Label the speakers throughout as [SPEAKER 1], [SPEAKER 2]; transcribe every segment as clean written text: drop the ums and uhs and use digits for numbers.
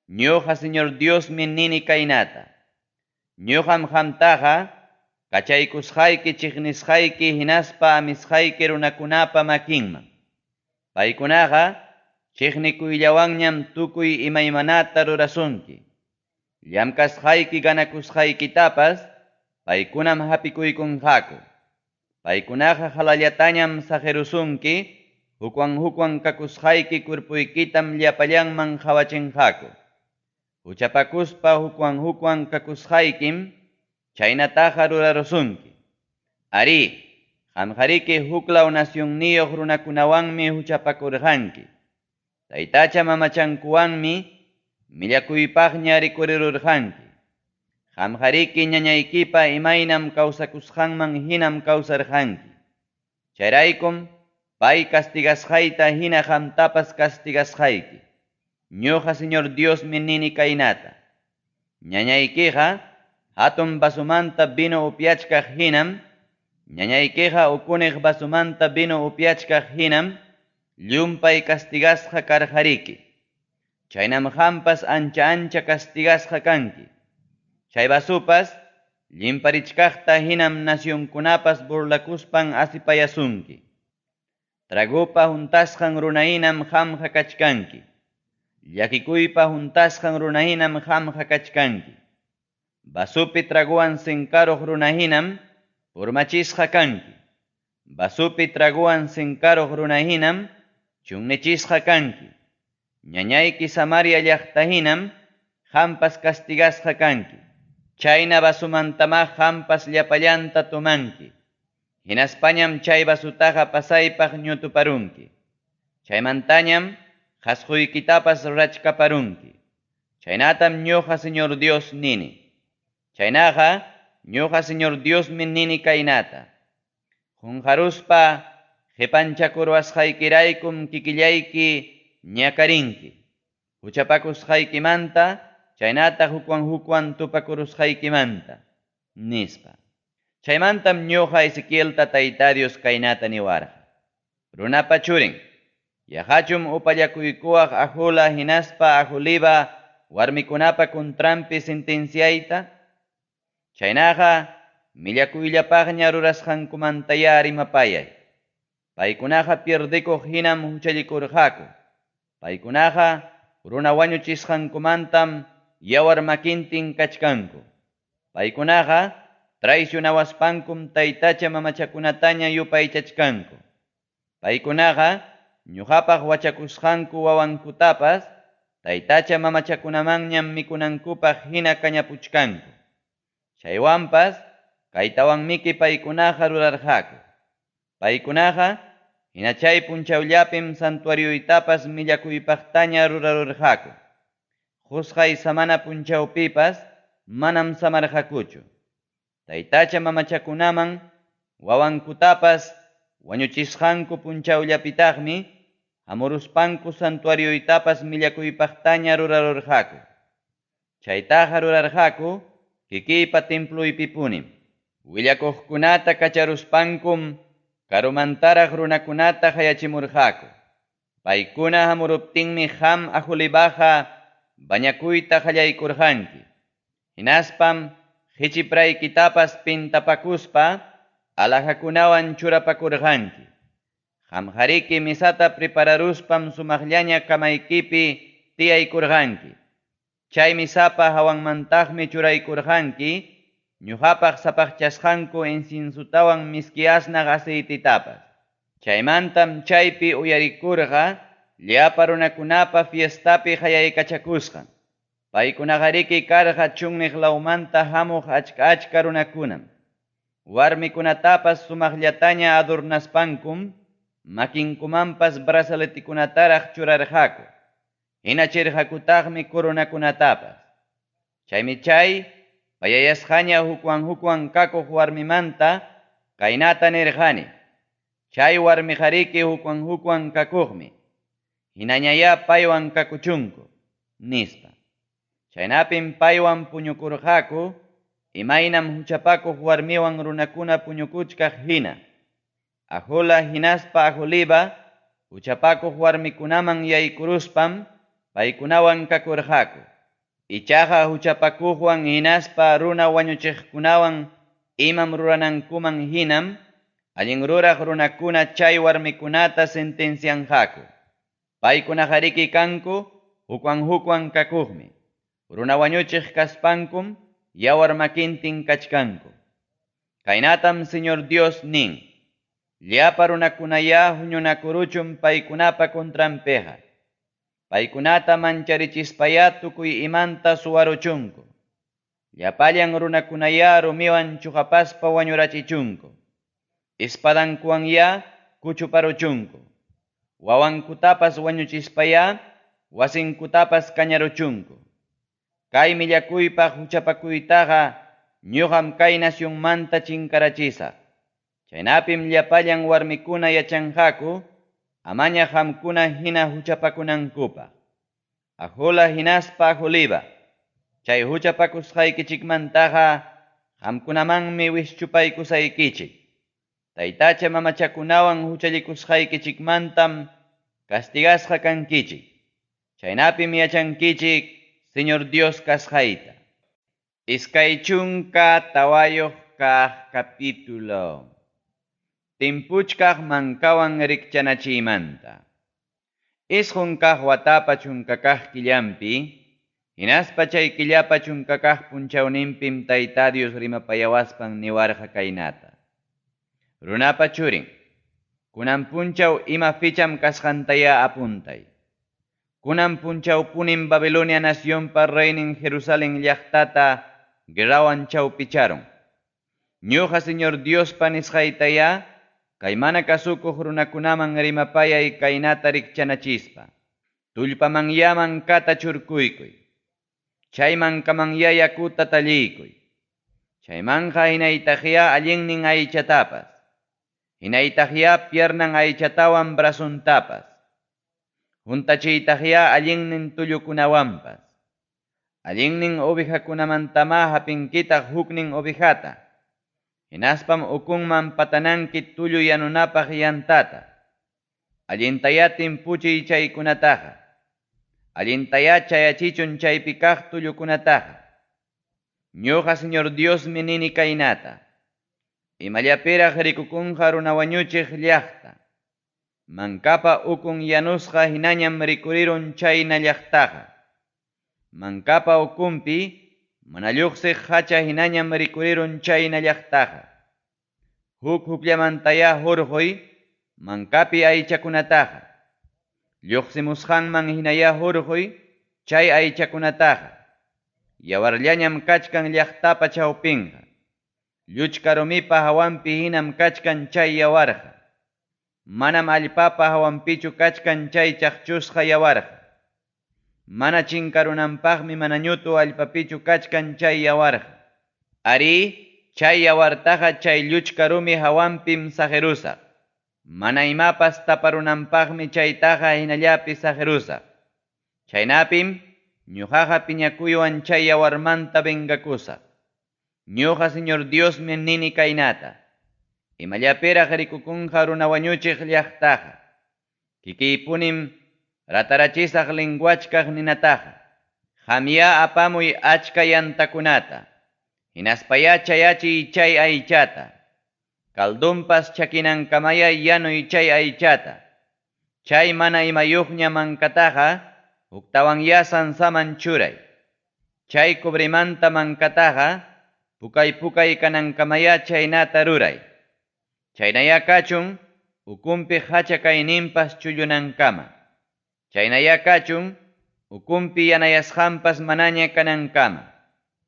[SPEAKER 1] ñuqa Señor Dios mi nini kaynata. Ñuqam hamtaqa kachaykusqayki chiqnisqayki hinaspa amisqayki runakunapa makinman. Paykunaqa chiqnikuyllawanñam tukuy imaymanata rurasunki. Llamkasqayki ganakusqaykitapas paykunam hapikuykunqaku. Paykunaqa halallatañam saqirusunki, hukwan kakusqayki cuerpuykitam llapallanman hawachinqaku. Huchapakuspa hukwan kakusqaykim chaynataqa rurarusunki. Ari, qamqariki huklaw nacionniyuq runakunawanmi huchapakurqanki. Taytacha mamachankuwanmi millakuypaqña rikurirurqanki. Qamqariki ñañaykipa imaynam kawsakusqanman hinam kawsarqanki. Chayraykum pay castigasqayta hina qamtapas castigasqayki. Ñuqa Señor Dios mi nini kaynata. Ñañaykiqa hatun basumanta vino upyachkaq hinam, ñañaykiqa ukuniq basumanta vino upyachkaq hinam, llumpay castigasqa karqariki. Chaynam qampas ancha castigasqa kanki. Chay basupas llimparichkaqta hinam nacionkunapas burlakuspan asipayasunki. Tragupa juntasqan runahinam qamqa kachkanki. Llakikuypa juntasqan runahinam qamqa kachkanki. Basupi traguwan sinkaruq runahinam purmachisqa kanki. Basupi traguwan sinkaruq runahinam chunnichisqa kanki. Ñañayki Samaria llaqtahinam qampas castigasqa kanki. Chayna basumantamá qampas llapallanta tumanki. Hinaspañam chay basutaqa pasaypaq ñutuparunki. Chaymantañam qasquykitapas rachkaparunki. Chaynatam ñuqa Señor Dios nini. Chaynaqa ñuqa Señor Dios mi nini kaynata. Qunqaruspa qipanchakurwasqaykiraykum kikillayki ñakarinki. Huchapakusqaykimanta chaynata hukwan tupakurusqaykimanta nispa. Chaymantam ñuqa Ezequielta Tayta Dios kaynata niwarqa. Runapa churin, yahachum upallakuykuwaq Ahula hinaspa Aholiba warmikunapa kontrampi sentenciayta. Chaynaqa millakuyllapaqña rurasqankumantaya rimapayay. Paykunaqa pierdikuq hinam huchallikurqaku. Paykunaqa runa wañuchisqankumantam yawar makintin kachkanku. Paykunaqa traicionawaspankum taytacha mamachakunataña yupaychachkanku. Paykunaqa ñuqapaq wachakusqanku wawankutapas taytacha mamachakunamanñam mikunankupaq hina kañapuchkanku. Chaywanpas kaytawanmiki paykunaqa rurarqaku. Paykunaqa hina chay punchawllapim santuariyuytapas millakuypaqtaña rurarurqaku. Qusqay samana punchawpipas manam samarqakuchu. Taytacha mamachakunaman wawankutapas wañuchisqanku punchawllapitaqmi hamuruspanku santuariyuytapas millakuypaqtaña rurarurqaku. Chaytaqa rurarqaku kikiypa templuypipunim. Willakuqkunata kacharuspankum karumantaraq runakunata hayachimurqaku. Paykuna hamuruptinmi qam Aholibaqa bañakuyta qallaykurqanki. Hinaspam hichipraykitapas pintapakuspa alhakunawan churapakurqanki. Qamqariki misata prepararuspam sumaqllaña kamaykipi tiyaykurqanki. Chay misapa hawanmantaqmi churaykurqanki ñuqapaq sapaqchasqanku incinsutawan miski asnaq aceititapas. Chaymantam chaypi uyarikurqa llapa runakunapa fiestapi hayaykachakusqa. Paykunaqariki karqa chunniq lawmanta hamuq achka runakunam. Warmikunatapas sumaqllataña adornaspankum makinkumanpas brazaletikunataraq churarqaku. Hina chirqakutaqmi coronakunatapas. Chaymi chay payayasqaña hukwan kakuq warmimanta kaynata nirqani. Chay warmiqariki hukwan kakuqmi. Hinañaya paywan kakuchunku nispa. Chaynapim paywan puñukurqaku imaynam huchapakuq warmiwan runakuna puñukuchkaq hina. Ahula hinaspa Aholiba huchapakuq warmikunaman yaykuruspam paykunawan kakurqaku. Ichaqa huchapakuqwan hinaspa runa wañuchiqkunawan imam ruranankuman hinam allin ruraq runakuna chay warmikunata sentencianqaku. Paykunaqa riki kanku hukwan kakuqmi. Runa wañuchiq kaspankum yawar makintin kachkanku. Kaynatam Señor Dios nin: llapa runakunaya huñunakuruchun paykunapa contranpeqa. Paykunata mancharichispaya tukuy imanta suwaruchunku. Llapallan runakunaya rumiwan chuqapaspa wañurachichunku. Espadankuwanya kuchuparuchunku. Wawankutapas wañuchispaya wasinkutapas kañaruchunku. Kay millakuypaq huchapakuytaqa ñuqam kay nacionmanta chinkarachisaq. Chaynapim llapallan warmikuna yachanqaku amaña qamkuna hina huchapakunankupaq. Ajula hinaspa ajuliba. Chay huchapakusqaykichikmantaqa qamkunamanmi wischupaykusaykichik. Taytacha mamachakunawan huchallikusqaykichikmantam castigasqa kankichik. Chaynapim yachankichik Señor Dios kasqayta. Iskay chunka tawayuq kaq capítulo. Timpuchkaq mankawan rikchanachiymanta. Isqun kaq watapa chunka kaq killampi, hinaspa chay killapa chunka kaq punchawninpim Tayta Dios rimapayawaspan niwarqa kaynata. Runapa churin, kunan punchaw ima ficham kasqantaya apuntay. Kunan punchawpunim Babilonia nacionpa reinin Jerusalén llaqtata guerrawan chawpicharon. Ñuqa Señor Diospa nisqaytaya kay mana kasukuq runakunaman rimapayay kaynata rikchanachispa. Tullpamanyaman kata churkuykuy. Chaymankamanya yakuta talliykuy. Chaymanqa hinaytaqya allinnin aychatapas. Hinaytaqya piernan aychatawan brasuntapas. Juntachiytaqya allinnin tullukunawanpas. Allinnin ovejakunamantama hapinkitaq huknin ovejata. Hinaspam ukunman patananki tullu yanunapaq yantata. Allintaya timpuchiy chaykunataqa. Allintaya chayachichun chaypi kaq tullukunataqa. Ñuqa Señor Diosmi nini kaynata. Imallapiraq rikukunqa runa wañuchiq llaqta. Mankapa ukun yanusqa hinañam rikurirun chayna llaqtaqa. Mankapa ukunpi mana lluqsiq hacha hinañam rikurirun chayna llaqtaqa. Hukllamantaya hurquy mankapi aychakunataqa. Lluqsimusqanman hinaya hurquy chay aychakunataqa. Yawarllañam kachkan llaqtapa chawpinqa. Lluchka rumipa hawanpi hinam kachkan chay yawarqa. Manam allpapa hawanpichu kachkan chay chaqchusqa yawarqa. Mana chinkarunanpaqmi mana ñutu allpapichu kachkan chay yawarqa. Ari, chay yawartaqa chay lluchka rumi hawanpim sajerusaq. Mana imapas taparunanpaqmi chaytaqa hinallapi sajerusaq. Chaynapim ñuqaqa piñakuywan chay yawarmanta vengakusaq. Ñuqa Señor Diosmi nini kaynata. Imallapiraq rikukunqa runa wañuchiq llaqtaqa. Kikiypunim ratarachisaq linguachkaq ninataqa. Qamya apamuy achka yantakunata. Hinaspaya chayachiy chay aychata. Kaldumpas chakinankamaya yanuy chay aychata. Chay mana imayuqña mankataqa uktawanya sansaman churay. Chay kubrimanta mankataqa pukay kanankamaya chaynata ruray. Chaynaya kachun ukumpi hacha kayninpas chullunankama. Chaynaya kachun ukumpi yanayasqanpas manaña kanankama.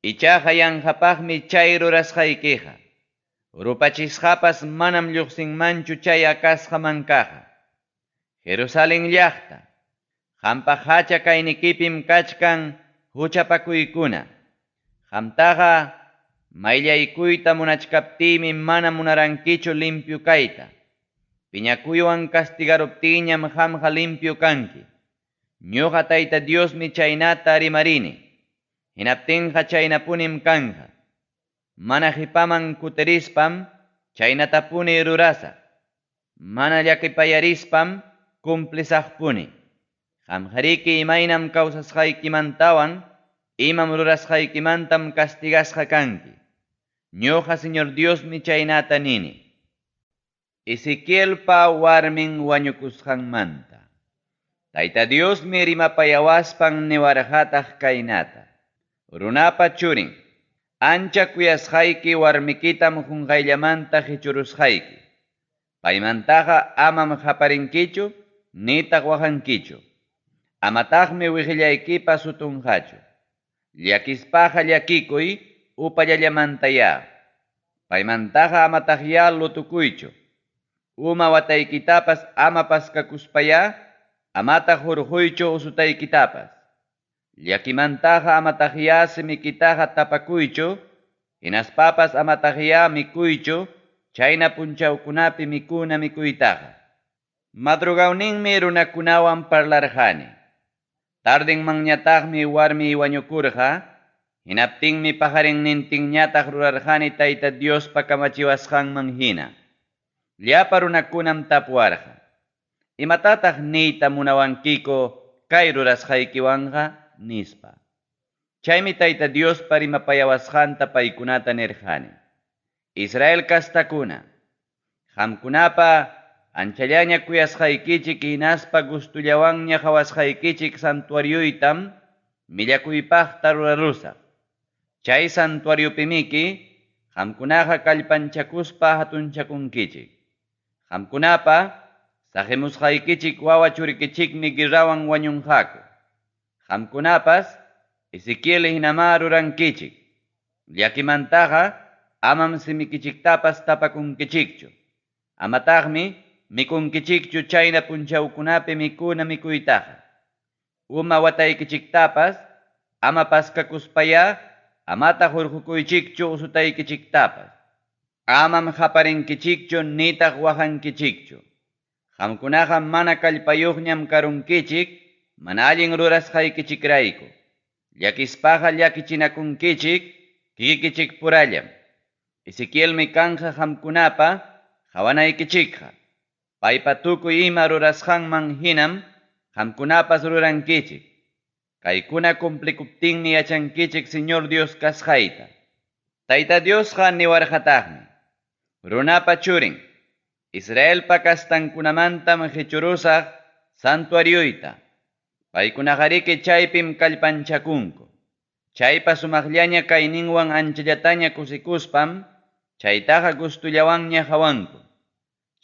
[SPEAKER 1] Ichaqa yanqapaqmi chay rurasqaykiqa. Rupachisqapas manam lluqsinmanchu chay akasqa mankaqa. Jerusalén llaqta, qampaq hacha kaynikipim kachkan huchapakuykuna. Qamtaqa mayllaykuyta munachkaptiymi mana munarankichu limpyu kayta. Piñakuywan castigaruptiñam qamqa limpyu kanki. Ñuqa Tayta Diosmi chaynata rimarini. Hinaptinqa chaynapunim kanqa. Mana hipaman kuterispam chaynatapuni rurasaq. Mana llakipayarispam cumplisaqpuni. Qamqa riki imaynam kawsasqaykimantawan Imam rurasqaykimantam castigasqa kanki. Ñoqa Señor Dios mi chaynata nini. Ezequielpa warmin wañukusqanmanta. Tayta Dios mi rimapayawaspan niwarqataq kaynata. Runapa churin. Ancha kuyasqayki warmikitam qunqayllamanta hichurusqayki. Paymantaqa amam haparinkichu, nitaq wahankichu. Amataqmi wiqillaykipa sutunqachu. Llakispaqa llakikuy, upallallamantaya. Paymantaqa amataqya lutukuychu. Uma wataykitapas ama paskakuspaya, amataq hurquychu usutaykitapas. Llakimantaqa amataqya simikitaqa tapakuychu, hinaspapas amataqya mikuychu, chayna punchawkunapi mikuna mikuytaqa. Madrugawninmi runakunawan parlarqani. Tardinmanñataqmi warmi wañukurqa, hinaptinmi pajarinnintinñataq rurarqani Tayta Diospa kamachiwasqanman hina. Llapa runakunam tapuarqa. Imatataq niyta munawankiku kay rurasqaykiwanqa nispa. Chaymi Tayta Diospa rimapayawasqanta paykunata nirqani. Israel kastakuna, qamkunapa anchallaña kuyasqaykichik hinaspa gustullawanña qhawasqaykichik santuariuytam millakuypaqta rurarusaq. Chay santuariupimiki qamkunaqa kallpanchakuspa hatunchakunkichik. Qamkunapa saqimusqaykichik wawa churikichikmi guerrawan wañunqaku. Qamkunapas Ezequiel hinama rurankichik. Llakimantaqa amam simikichiktapas tapakunkichikchu. Amataqmi mikunkichikchu chayna punchawkunapi mikuna mikuytaqa. Uma wataykichiktapas ama paskakuspaya, amataq hurqukuychikchu usutaykichiktapas. Amam haparinkichikchu nitaq wahankichikchu. Qamkunaqa mana kallpayuqñam karunkichik, mana allin rurasqaykichikrayku. Llakispaqa llakichinakunkichik, kikichik purallam. Ezequielmi kanja qamkunapa qawanaykichikqa. Paypa tukuy ima rurasqanman hinam qamkunapas rurankichik. Kaykuna cumplikuptinmi yachankichik Señor Dios kasqayta. Tayta Diosqa niwarqataqmi. Runapa churin. Israelpa kastankunamantam hichurusaq santuariuyta. Paykunaqariki chaypim kallpanchakunku. Chaypa sumaqllaña kayninwan anchallataña kusikuspam, chaytaqa gustullawanña hawanku.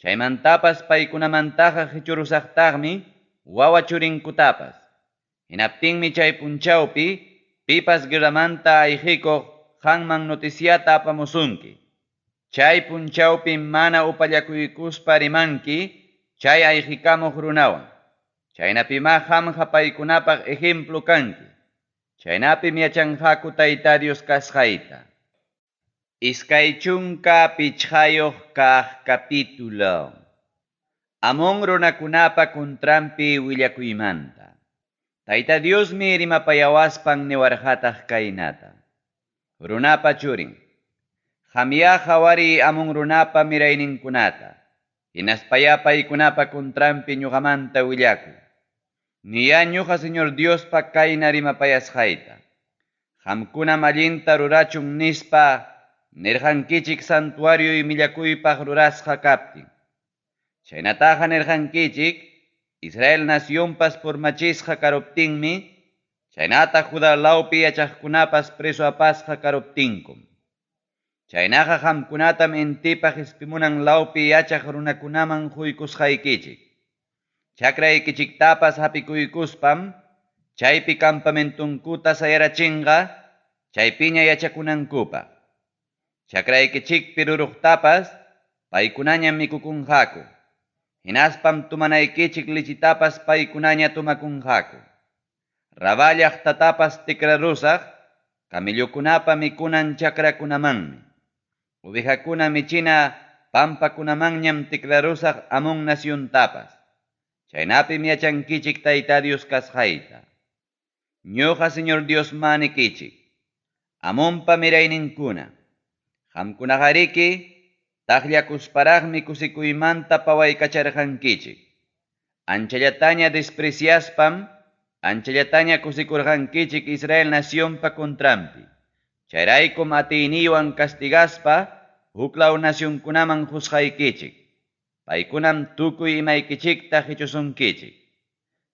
[SPEAKER 1] Chaymantapas paykunamantaqa hichurusaqtaqmi wawa churinkutapas. Hinaptinmi chay punchawpi pipas guerramanta ayqikuq qanman noticiata apamusunki. Chay punchawpi mana upallakuykuspa rimanki chay ayqikamuq runawan. Chaynapima qamqa paykunapaq ejemplo kanki. Chaynapim yachanqaku Tayta Dios kasqayta. Iskay chunka pichqayuq kaq capítulo. Amon runakunapa kuntrampi willakuymanta. Tayta Diosmi rimapayawaspan niwarqataq kaynata. Runapa churin. Qamya qhawari amon runapa mirayninkunata. Hinaspaya paykunapa kuntrampi ñuqamanta willakuy. Niya ñuqa Señor Diospa kayna rimapayasqayta. Qamkuna mallinta rurachun nispa nirqankichik santuario y millakuypaq rurasqa kaptin. Chaynataqa nirqankichik Israel nacionpas purmachisqa karuptinmi, chaynata Judá lawpi yachaqkunapas preso apasqa karuptinkum. Chaynaqa qamkunatam intipaq ispimunan lawpi yachaq runakunaman quykusqaykichik. Chakraykichiktapas hapikuykuspam, chaypi campamentunkuta sayarachinqa, chaypiña yachakunankupaq. Chakraykichikpi ruruqtapas, paykunaña mikukunqaku. Hinaspam tumanaykichik lichitapas paykunaña tumakunqaku. Raballaqtatapas tikrarusaq, kamillukunapa mikunan chakrakunamanmi. Ubijakuna michina pampakunamanñam tikrarusaq amon naciontapas. Chaynapim yachankichik Tayta Dios kasqayta. Ñuqa Señor Dios manikichik. Amonpa mirayninkuna. Qamkunaqariki taqllakusparaqmi kusikuymanta pawaykacharqankichik. Anchallataña despreciaspam anchallataña kusikurqankichik Israel nacionpa contrampi. Chayraykum atiyniwan castigaspa huklaw nacionkunaman husqaykichik. Paykunam tukuy imaykichikta hichusunkichik.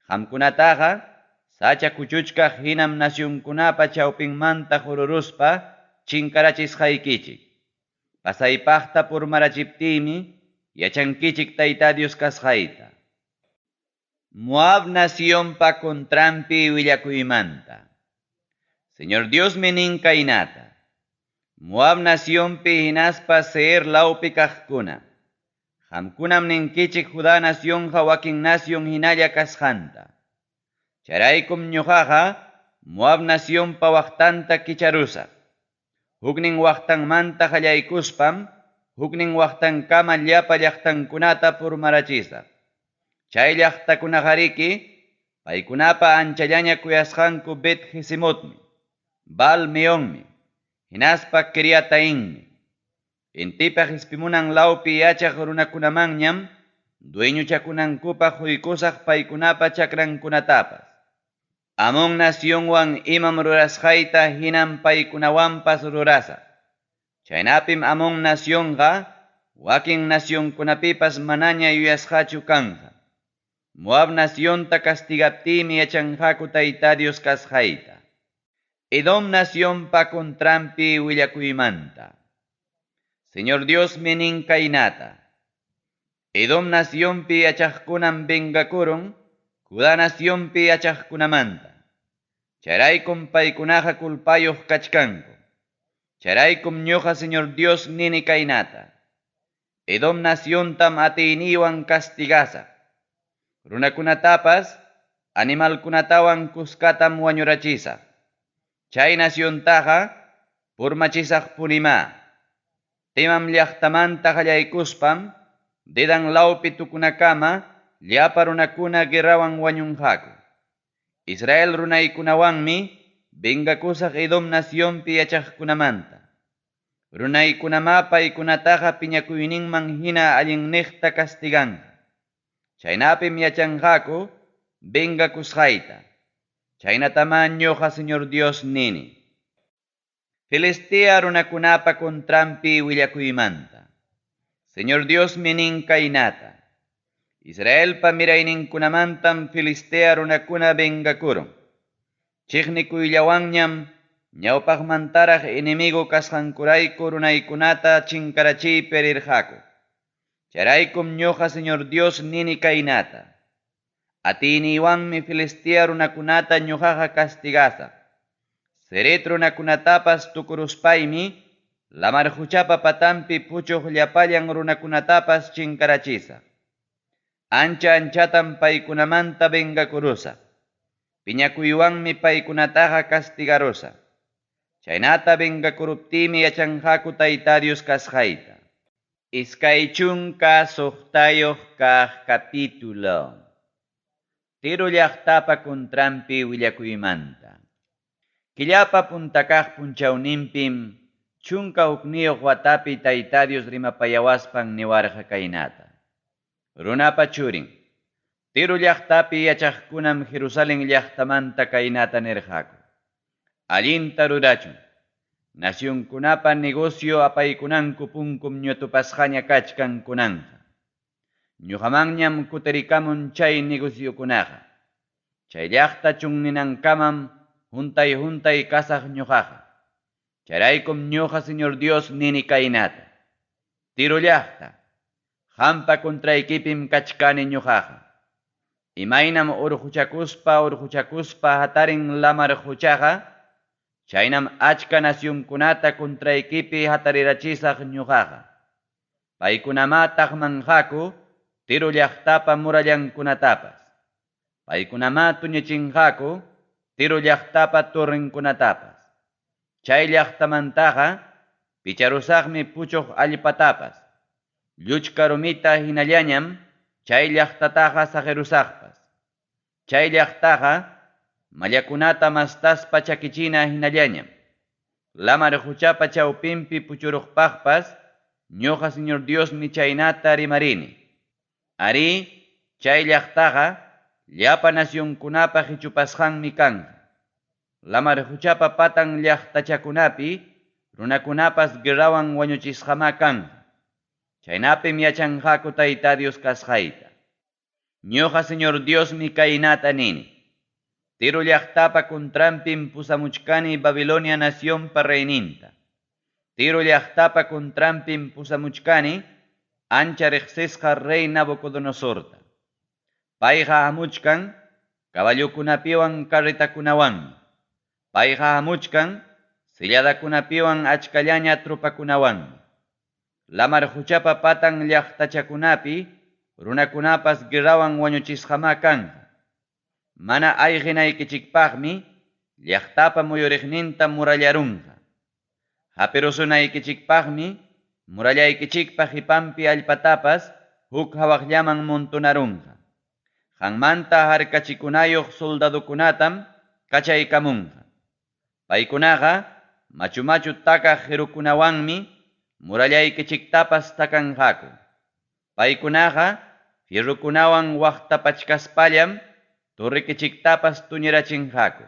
[SPEAKER 1] Qamkunataqa sacha kuchuchkaq hinam nacionkunapa chawpinmanta hururuspa chinkarachisqaykichik. Pasaypaqta purmarachiptiymi yachankichik Tayta Dios kasqayta. Moab nacionpa contrampi willakuymanta. Señor Dios nin kaynata. Moab nacionpi hinaspa Seir lawpi kaqkuna. Qamkunam ninkichik Judá nacionqa wakin nación hinalla kasqanta. Charaykum ñuqaqa Moab nacionpa waqtanta kicharusaq. Huknin waqtanmanta qallaykuspam, huknin waqtankama llapa llaqtankunata purmarachisaq. Chay llaqtakunaqariki paykunapa anchallaña kuyasqanku Bet Jesimotmi, Baal Meonmi, hinaspa Kiriatainmi. Intipa hispimunan lawpi yachaq runakunamanñam dueñuchakunankupa huykusaq paykunapa chakrankunatapas. Amon nacionwan imam rurasqayta hinam paykunawanpas rurasaq. Chaynapim Amon nacionqa wakin nacionkunapipas manaña yuyasqachu kanja. Moab nacionta castigaptimi yachanqaku Tayta Dios kasqayta. Edom nacionpa contrampi willakuymanta. Señor Dios nin kaynata. Edom nacionpi yachaqkunam vengakurun, Judá nacionpi yachaqkunamanta. Charaykum paykunaqa culpayuq kachkanku. Charaykum ñuqa Señor Dios nini kaynata. Edom naciontam atiyniwan castigasaq. Runakunatapas animalkunatawan kuskatam wañurachisaq. Chay naciontaqa purmachisaq punima. Temam llaqtamanta qallaykuspam Dedan lawpi tukunakama llapa runakuna guerrawan wañunqaku. Israel runaykunawanmi vengakusaq Edom nacionpi yachaqkunamanta. Runaykunama paykunataqa piñakuyninman hina allinniqta castiganqa. Chaynapim yachanqaku vengakusqayta. Chaynatama ñuqa Señor Dios nini. Filistea runakunapa contrampi willakuymanta. Señor Dios nin kaynata. Israel pa mirayninkunamantam Filistea runakuna vengakurun. Chiqnikuyllawanñam ñawpaqmantaraq enemigo kasqankurayku runaykunata chinkarachiy perirqaku. Charaykum ñuqa Señor Dios nini kaynata. Atiyniwanmi Filistea runakunata ñuqaqa castigasaq. Seret runakunatapas tukuruspaymi lamar huchapa patampi puchuq llapallan runakunatapas chinkarachisaq. Ancha anchatam paykunamanta vengakurusaq. Piñakuywanmi paykunataqa castigarusaq. Chaynata vengakuruptimi yachanqaku Tayta Dios kasqayta. Iskay chunka suqtayuq kaq capítulo. Tiro llaqtapa contrampi willakuymanta. Killapa puntakaq punchawninpim chunka hukniyuq watapi Tayta Dios rimapayawaspan niwarqa kaynata. Runapa churin. Tiro llaqtapi yachaqkunam Jerusalén llaqtamanta kaynata nirqaku. Allinta rurachun. Nacionkunapa negocio apaykunanku punkum ñutupasqaña kachkankunanja. Ñuqamanñam kutirikamun chay negociokunaqa. Chay llaqta chunninankamam huntay kasaq ñuqaqa. Charaykum ñuqa Señor Dios nini kaynata. Tiro llaqta. Qampa kontraykipim kachkani ñuqaqa. Imaynam urquchakuspa hatarin lamar huchaqa. Chaynam achka nacionkunata kontraykipi hatarirachisaq ñuqaqa. Paykunama taqmanqaku Tiro llaqtapa murallankunatapas. Paykunama tuñachinqaku Tiro llaqtapa torrenkunatapas. Chay llaqtamantaqa picharusaqmi puchuq allpatapas. Lluchka rumita hinallañam chay llaqtataqa saqirusaqpas. Chay llaqtaqa mallakunata mastaspa chakichina hinallañam. Lamar huchapa chawpinpi puchuruqpaqpas ñuqa Señor Dios mi chaynata rimarini. Ari chay llaqtaqa llapa nacionkunapa hichupasqanmi kanja. Lamar huchapa patan llaqtachakunapi runakunapas guerrawan wañuchisqama kanja. Chaynapim yachanqaku Tayta Dios kasqayta. Ñuqa Señor Diosmi kaynata nini. Tiro llaqtapa contrampim pusamuchkani Babilonia nacionpa reyninta. Tiro llaqtapa contrampim pusamuchkani ancha riqsisqa rey Nabucodonosorta. Payqa hamuchkan caballukunapiwan carretakunawanmi. Payqa hamuchkan silladakunapiwan achkallaña trupakunawanmi. Lamar huchapa patan llaqtachakunapi runakunapas guerrawan wañuchisqama kanja. Mana ayqinaykichikpaqmi llaqtapa muyuriqninta murallarunqa. Hapirusunaykichikpaqmi murallaykichikpa qhipanpi allpatapas huk hawaqllaman montonarunqa. Qanmanta harkachikunayuq soldadukunatam kachaykamunqa. Paykunaqa machu takaq qirukunawanmi murallaykichiktapas takanqaku. Paykunaqa fierrukunawan waqtapachkaspallam turrikichiktapas tuñirachinqaku.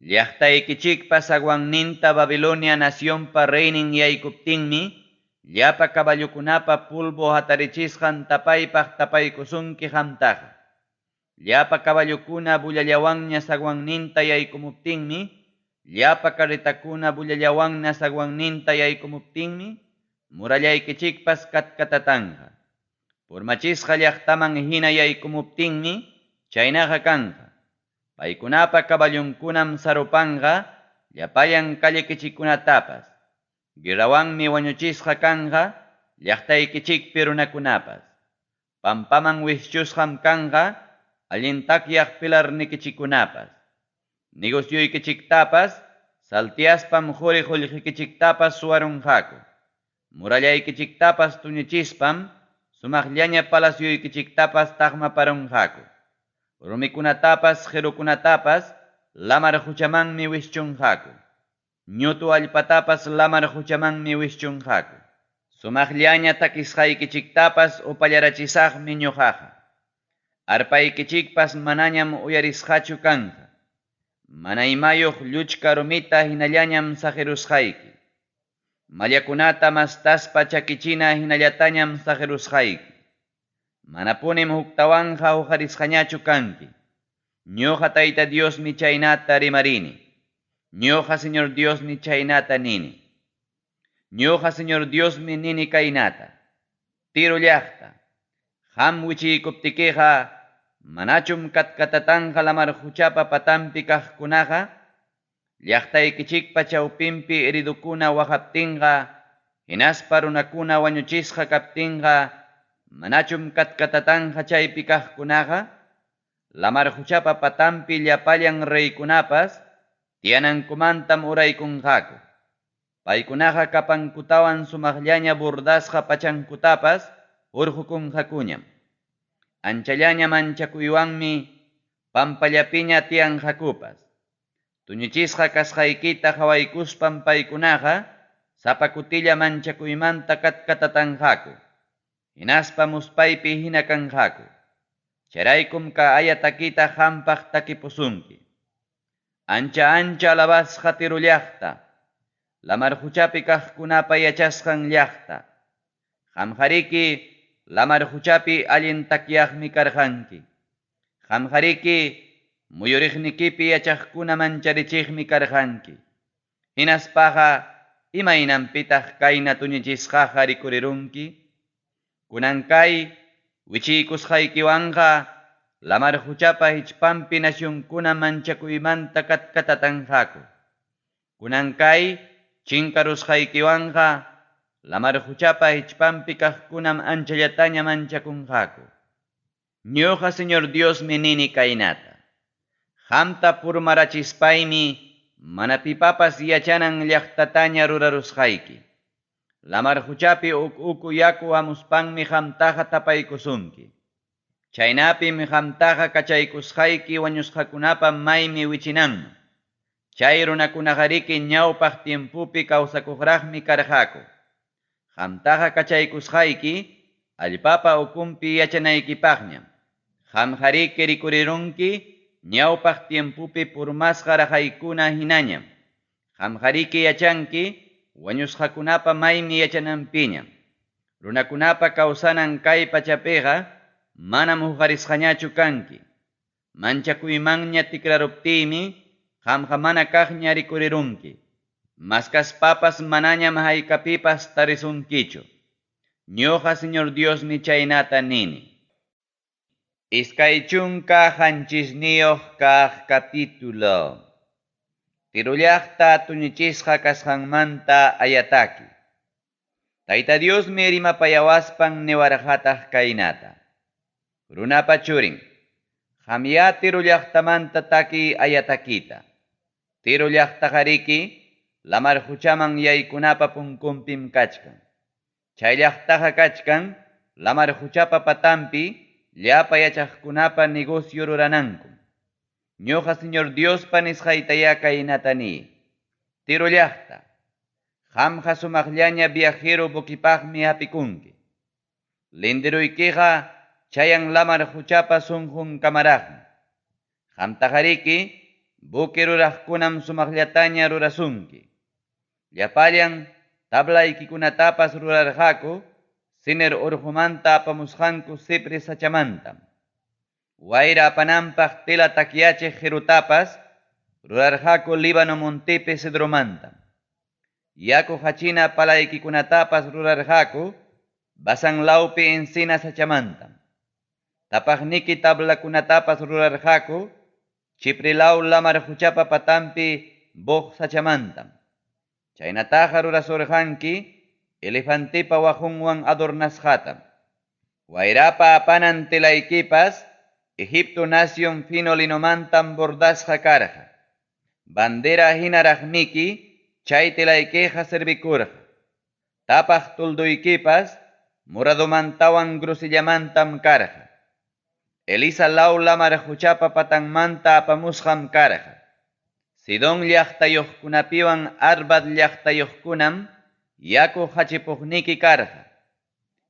[SPEAKER 1] Llaqtaykichikpa sawanninta Babilonia nacionpa reynin yaykuptinmi llapa caballukunapa pulbo hatarichisqan tapaypaq tapaykusunki hamtaqa. Llapa caballukuna bullallawanña sawanninta yaykumuptinmi llapa carretakuna bullallawanña sawanninta yaykumuptinmi murallaykichikpas katkatatanqa. Purmachisqa llaqtaman hina yaykumuptinmi chaynaqa kanqa. Paykunapa caballunkunam sarupanqa llapayan kallikichikunatapas. Guerrawanmi wañuchisqa kanqa llaqtaykichikpi runakunapas. Pampaman wischusqam kanqa allin takyaq pilarnikichikunapas. Negocioykichiktapas saltiaspam quri qullqikichiktapas suwarunqaku. Murallaykichiktapas tuñuchispam sumaqllaña palacioykichiktapas taqmaparunqaku. Rumikunatapas qirukunatapas lamar huchamanmi wischunqaku. Ñutu allpatapas lamar huchamanmi wischunqaku. Sumaqllaña takisqaykichiktapas upallarachisaqmi ñuqaqa. Arpaykichikpas manañam uyarisqachu kanqa. Mana imayuq lluchka rumita hinallañam saqirusqayki. Mallakunata mastaspa chakichina hinallatañam saqirusqayki. Manapunim huktawanqa huqarisqañachu kanki. Ñuqa Tayta Diosmi chaynata rimarini. Ñuqa Señor Diosmi chaynata nini. Ñuqa Señor Diosmi nini kaynata. Tiro llaqta. Qam wichiykuptikiqa manachum katkatatanqa lamar huchapa patampi kaqkunaqa llaqtaykichikpa chawpinpi heridukuna waqaptinqa hinaspa runakuna wañuchisqa kaptinqa manachum katkatatanqa chaypi kaqkunaqa lamar huchapa patampi llapallan reykunapas tiyanankumantam uraykunqaku. Paykunaqa kapankutawan sumaqllaña burdasqa pachankutapas urqukunqakuñam. Anchallaña manchakuywanmi pampallapiña tiyanqakupas. Tuñuchisqa kasqaykita hawaykuspam paykunaqa sapakutilla manchakuymanta katkatatanqaku. Hinaspa muspaypi hina kanqaku. Charaykum aya takita hampaq takipusunki. Ancha alabasqa tiro llaqta. Lamar huchapi kaqkunapa yachasqan llaqta. Qamqariki lamar huchapi allin takyaqmi karqanki. Qamqariki muyuriqnikipi yachaqkuna mancharichiqmi karqanki. Hinaspaqa imaynanpitaq kayna tuñichisqaqa rikurirunki. Kunankay wichiykusqaykiwanqa lamar huchapa hichpampi nasyunkuna manchakuymanta katkatatanqaku. Kunankay chinkarusqaykiwanqa lamar huchapa hichpampi kaqkunam anchallataña manchakunqaku. Ñuqa Señor Diosmi nini kaynata. Qamta purmarachispaymi mana pipapas yachanan llaqtataña rurarusqayki. Lamar huchapi uku yaku hamuspanmi qamtaqa tapaykusunki. Chaynapim qamtaqa kachaykusqayki wañusqakunapa maymi wichinanman. Chay runakunaqariki ñawpaq tiempupi kawsakuqraqmi karqaku. Qamtaqa kachaykusqayki allpapa ukunpi yachanaykipaqñam. Hamhariki rikurirunki, ñawpaq tiempupi purmasqa rahaykuna hinañam. Hamhariki yachanki, wañusqakunapa maymi yachananpiñam. Runakunapa kawsanan kay pachapiqa, manam huqarisqañachu kanki. Manchakuymanña tikraruptiymi, qamqa mana kaqña rikurirunki. Maskaspapas manañam haykapipas tarisunkichu. Ñoqa Señor Diosmi chaynata nini. Iskay chunka hanchisniyoq kaq capítulo. Tirullaqta tuñichisqa kasqanmanta ayataki. Tayta Diosmi rimapayawaspan niwarqataq kaynata. Runapa churin, qamya tirullaqtamanta taki ayatakita. Tirullaqtaqariki, lamar huchaman yaykunapa punkunpim kachkan. Chayllaqtaqa kachkan, lamar huchapa patampi, llapa yachaqkunapa negocio ruranankum. Ñoqa Señor Diospa nisqaytaya kaynata ni. Tirullaqta, qamqa sumaqllaña viajero bukipaqmi apikunki. Lindiruykiqa chayan lamar huchapa sunqun kamaraqmi. Qamtaqariki, buki ruraqkunam sumaqllataña rurasunki. Llapallan tablaykikunatapas rurarqaku, siner urqumanta apamusqanku Cipre sachamantam. Wayra apananpaq tela takyachiq qirutapas, rurarqaku Líbano montipi cedromantam. Yaku hachina palaykikunatapas rurarqaku, Basan lawpi encina sachamantam. Tapaqniki tablakunatapas rurarqaku, Chipre law lamar huchapa patampi boj sachamantam. Chaynataqa rurasurqanki, elefantipa wajunwan adornasqatam. Wayrapa apanan telaykipas, Egipto nación fino linomantam bordasqa karqa. Bandera hinaraqmiki, chay telaykiqa servikurqa. Tapaq tulduykipas, moradomantawan grusillamantam karqa. Elisa law lamar huchapa patanmanta apamusqam karqa. Sidon llaqtayuqkunapiwan Arvad llaqtayuqkunam, yaku hachipuqniki karqa.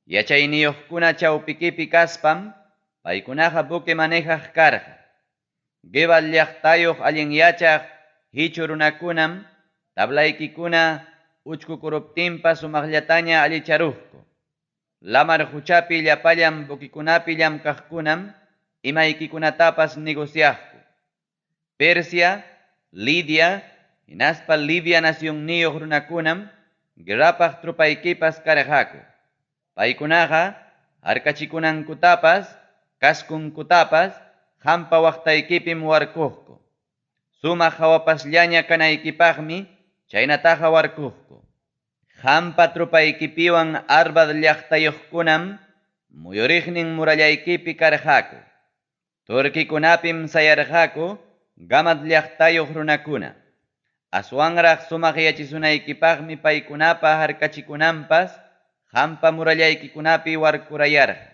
[SPEAKER 1] Yachayniyuqkuna chawpikipi kaspam, paykunaqa buki manejaq karqa. Gebal llaqtayuq allin yachaq hichu runakunam, tablaykikuna uchkukuruptinpa sumaqllataña allicharuqku. Lamar huchapi llapallan bukikunapi llamkaqkunam, imaykikunatapas negociaqku. Persia, Lidia, hinaspa Libia nacionniyuq runakunam, guerrapaq trupaykipas karqaku. Paykunaqa, arkachikunanкutapas, kaskunkutapas, hampa waqtaykipim warkuqku. Sumaq hawapasllaña kanaykipaqmi, chaynataqa warkuqku. Hampa trupaykipiwan Arvad llaqtayuqkunam, muyuriqnin murallaykipi karqaku. Turkikunapim sayarqaku, Gamat llaqtayuq runakuna. Aswanraq sumaq yachisunaykipaqmi paykunapa harkachikunanpas, hampa murallaykikunapi warkurayarqa.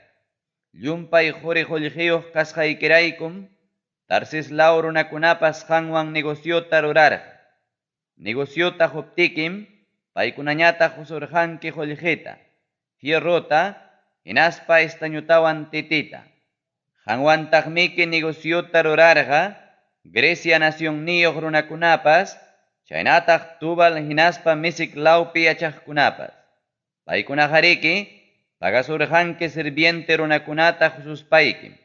[SPEAKER 1] Llumpay quri qullqiyuq kasqaykiraykum, Tarsis law runakunapas qanwan negociota rurarqa. Negociota huptikim, paykunañataq husurqanki qullqita, fierrota, hinaspa estañutawan titita. Qanwantaqmiki negociota rurarqa, Grecia nacionniyuq runakunapas, chaynataq Tubal hinaspa Misic lawpi yachaqkunapas. Paykunaqariki, pagasurqanki sirviente runakunata hususpaykim.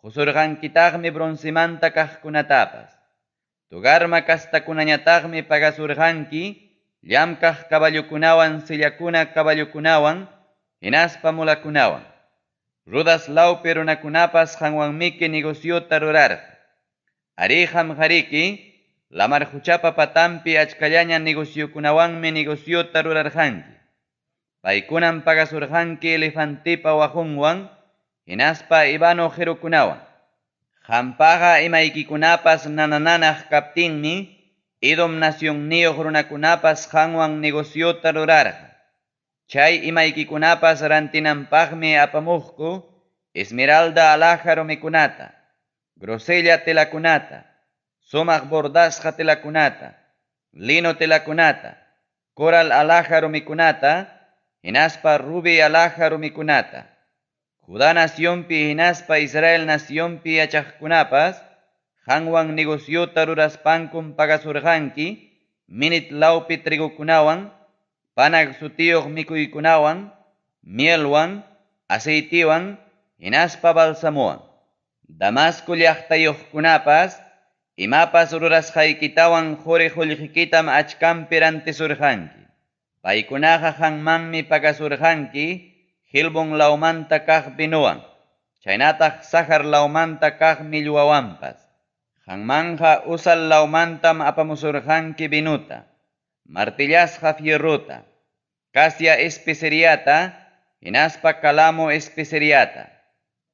[SPEAKER 1] Husurqankitaqmi bronzimanta kaqkunatapas. Tugarma kastakunañataqmi pagasurqanki, llamkaq kaballukunawan sillakuna kaballukunawan, hinaspa mulakunawan. Rudas lawpi runakunapas qanwanmiki negociota rurarqa. Ari hamhariki, lamar huchapa patampi achkallaña negociokunawanmi negociota rurarqanki. Paykunan pagasurqanki elefantipa wajunwan, hinaspa ibano qhirukunawan. Qampaqa imaykikunapas nanananaq kaptinmi, Edom nacionniyuq runakunapas qanwan negociota rurarqa. Chay imaykikunapas rantinanpaqmi apamuqku, esmeralda alhaja rumikunata, grosella telakunata, sumaq bordasqa telakunata, lino telakunata, coral alhaja rumikunata, hinaspa rubi alhaja rumikunata, Judá nacionpi hinaspa Israel nacionpi yachaqkunapas, hanwan negociota ruraspankun pagasurqanki, minit laupi trigukunawan, panak sutiyuq mikuykunawan, mielwan, aceitiwan, hinaspa balsamuwan. Damasco llaqtayuqkunapas, imapas rurasqaykitawan quri qullqikitam achkampi rantisurqanki. Paykunaqa hanmanmi pagasurqanki, Hilbon laumanta kaq binuwan, chaynataq sahar laumanta kaq millwawanpas. Hanmanja usal laumantam apamusurqanki binuta, martillasqa fierruta, kasya especeriata, hinaspa kalamo especeriata.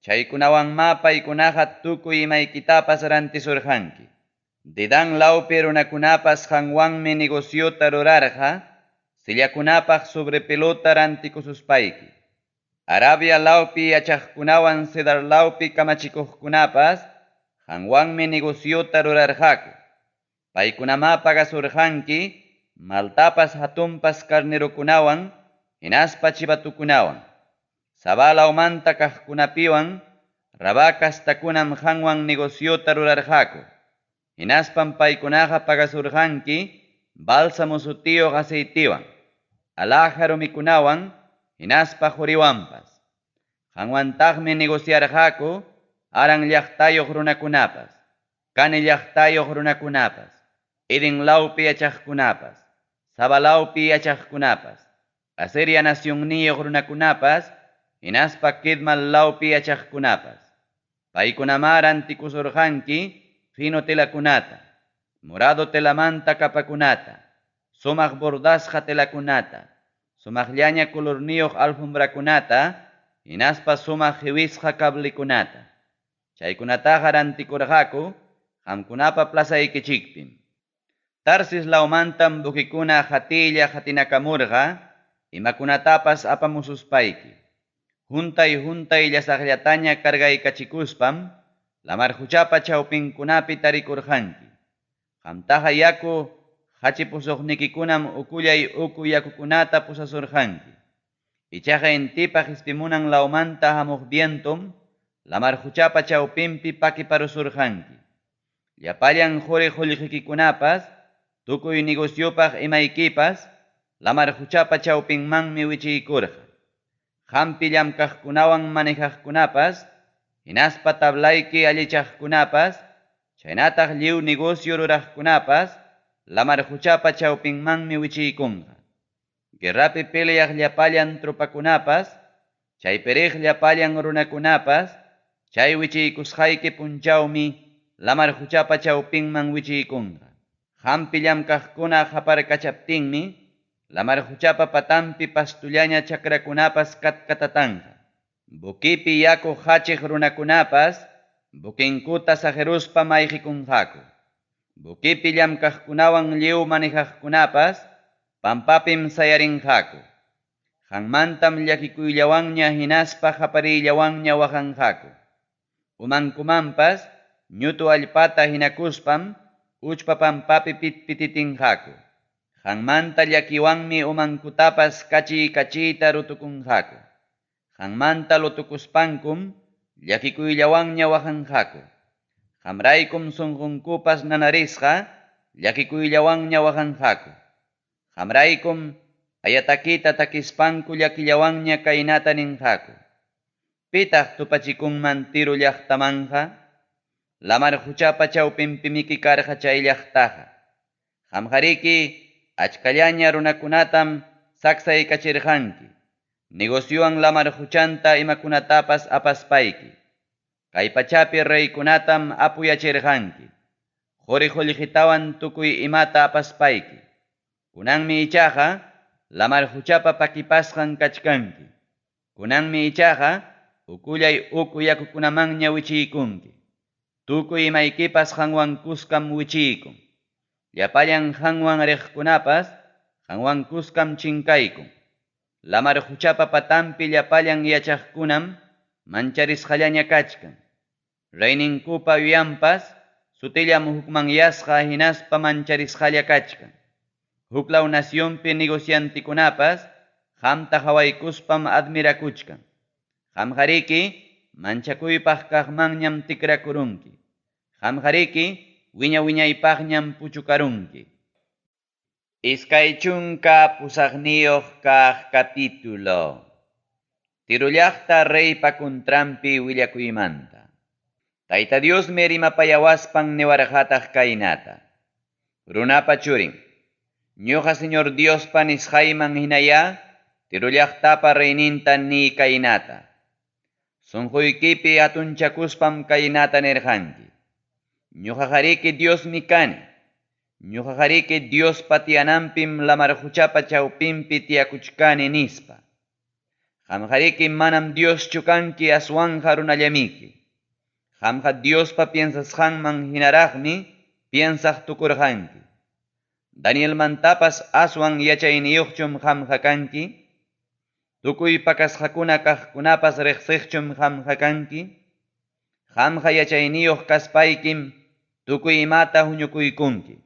[SPEAKER 1] Chaykunawanma paykunaqa tukuy imaykitapas rantisurqanki. Dedan laupi runakunapas hanwanmi negociota rurarqa, sillakunapaq sobre pelota rantikususpayki. Arabia laupi yachaqkunawan Cedar laupi kamachikuqkunapas, hanwanmi negociota rurarqaku. Paykunama pagasurqanki, maltapas hatunpas carnerokunawan, hinaspa chivatukunawan. Sabalaumanta kaqkunapiwan, rabakastakunam hanwan negociota rurarqaku. Hinaspam paykunaqa pagasurqanki, bálsamo sutiyuq aceitiwan, alajaro mikunawan, hinaspa quriwanpas. Hanwantaqmi negociarqaku, aran llaqtayuq runakunapas, kani llaqtayuq runakunapas, Eden laupi yachaqkunapas, Saba laupi yachaqkunapas, Asiria nacionniyuq runakunapas, hinaspa Kidmal laupi yachaqkunapas. Paykunama rantikusurqanki, fino telakunata, morado telamanta kapakunata, sumaq bordasqa telakunata, sumaqllaña colorniyuq alfombrakunata, hinaspa sumaq hiwisqa kablikunata. Chaykunataqa rantikurqaku, qamkunapa plasaykichikpim. Tarsis laumantam bukikuna hatilla hatinakamurqa, imakunatapas apamususpayki. Huntay llasaqllataña kargaykachikuspam, lamar huchapa chawpinkunapi tarikurqanki. Qamtaqa yaku hachipusuqnikikunam ukullay uku yakukunata pusasurqanki. Ichaqa intipaq ispimunan laumanta hamuq vientum, lamar huchapa chawpinpi pakiparusurqanki. Llapallan quri qullqikikunapas, tukuy negociopaq imaykipas, lamar huchapa chawpinmanmi wichiykurqa. Hampi llamkaqkunawan manejaqkunapas, hinaspa tablayki allichaqkunapas, chaynataq lliw negocio ruraqkunapas, lamar huchapa chawpinmanmi wichiykunqa. Guerrapi peleaq llapallan tropakunapas, chaypiriq llapallan runakunapas, chay wichiykusqayki punchawmi, lamar huchapa chawpinman wichiykunqa. Hampi llamkaqkuna haparkachaptinmi, lamar huchapa patanpi pastullaña chakrakunapas katkatatanqa. Bukipi yaku hachiq runakunapas, bukinkuta sajeruspa mayqikunqaku. Bukipi llamkaqkunawan lliw manejaqkunapas, pampapim sayarinqaku. Hanmantam llakikuyllawanña hinaspa haparillawanña waqanqaku. Umankumanpas, ñutu allpata hinakuspam, uchpa pampapi pitpititinqaku. Hanmanta llakiwanmi umankutapas kachiyta rutukunqaku. Hanmanta lutukuspankum, llakikuyllawanña waqanqaku. Hamraykum sunqunkupas nanarisqa, llakikuyllawanña waqanqaku. Hamraykum ayatakita takispanku llakillawanña kaynata ninqaku. Pitaq tupachikunman tiru llaqtamanqa, lamar huchapa chawpinpi mikikarqa chay llaqtaqa. Hamqariki achkallaña runakunatam saksaykachirqanki. Negociowan lamar huchanta imakunatapas apaspayki. Kay pachapi reykunatam apuyachirqanki. Quri qullqitawan tukuy imata apaspayki. Kunanmi ichaqa, lamar huchapa pakipasqan kachkanki. Kunanmi ichaqa, ukullay uku yakukunamanña wichiykunki. Tukuy imaykipas hanwankuskam wichiykun. Llapallan hanwan riqkunapas, hanwankuskam chinkaykun. Lamar huchapa patanpi llapallan yachaqkunam, mancharisqallaña kachkan. Reyninkupa yuyanpas, sutillam hukmanyasqa hinaspa mancharisqalla kachkan. Huklaw nacionpi negociantikunapas, hamta hawaykuspam admirakuchkan. Qamqariki manchakuypaq kaqmanñam tikrakurunki. Qamqariki wiñaypaqñam puchukarunki. Iskay chunka pusaqniyuq kaq capítulo. Tirullaqta reypa kuntrampi willakuymanta. Tayta Dios rimapayawaspan niwarqataq kaynata. Runapa churin. Ñuqa Señor Diospa nisqayman hinaya, tirullaqtapa reyninta ni kaynata. Sunquykipi atunchakuspam kaynata nirqanki. Ñuqaqariki Diosmi kani. Ñuqaqariki Diospa tiyananpim lamar huchapa chawpinpi tiyakuchkani nispa. Qamqariki manam Dioschu kanki aswanja runallamiki. Qamqa Diospa piensasqanman hinaraqmi piensaq tukurqanki. Danielmantapas aswan yachayniyuqchum qamqa kanki. Tukuy pakasqakuna kaqkunapas riqsiqchum qamqa kanki. Qamqa yachayniyuq kaspaykim tukuy imata huñukuykunki.